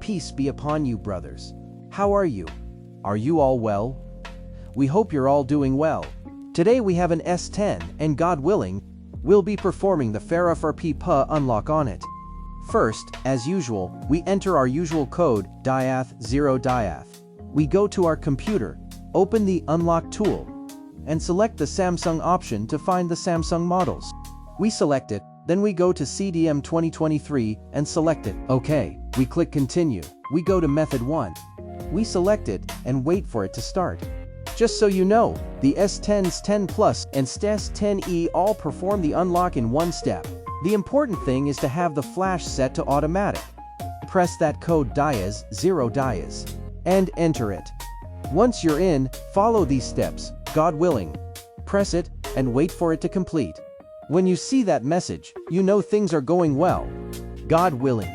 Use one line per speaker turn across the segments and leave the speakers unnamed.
Peace be upon you, brothers. How are you? Are you all well? We hope you're all doing well. Today we have an S10, and God willing, we'll be performing the FRP unlock on it. First, as usual, we enter our usual code, diath0diath. We go to our computer, open the unlock tool, and select the Samsung option to find the Samsung models. We select it, then we go to CDM 2023 and select it. Okay, we click continue. We go to method 1. We select it and wait for it to start. Just so you know, the S10's 10 Plus and S10e all perform the unlock in one step. The important thing is to have the flash set to automatic. Press that code dias0dias and enter it. Once you're in, follow these steps, God willing. Press it and wait for it to complete. When you see that message, you know things are going well. God willing.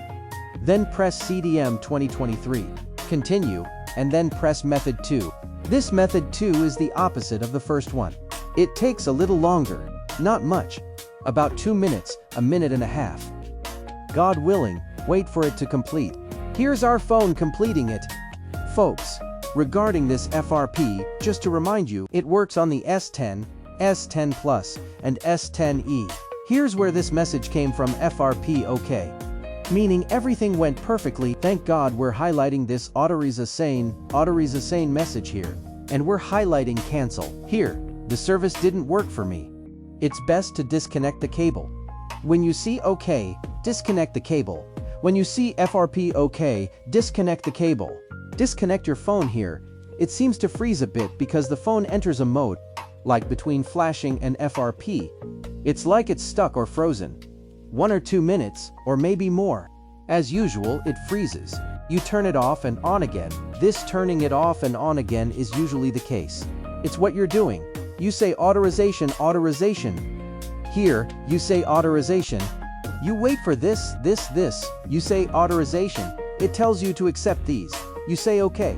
Then press CDM 2023, continue, and then press method 2. This method 2 is the opposite of the first one. It takes a little longer, not much, about 2 minutes, a minute and a half. God willing, wait for it to complete. Here's our phone completing it. Folks, regarding this FRP, just to remind you, it works on the S10, S10 Plus, and S10e. Here's where this message came from: FRP OK. Meaning everything went perfectly. Thank God we're highlighting this autoreza message here. And we're highlighting cancel. Here, the service didn't work for me. It's best to disconnect the cable. When you see OK, disconnect the cable. When you see FRP OK, disconnect the cable. Disconnect your phone here. It seems to freeze a bit because the phone enters a mode, like between flashing and FRP. It's like it's stuck or frozen. 1 or 2 minutes, or maybe more. As usual, it freezes. You turn it off and on again. This turning it off and on again is usually the case. It's what you're doing. You say authorization. Here, you say authorization. You wait for this. You say authorization. It tells you to accept these. You say OK.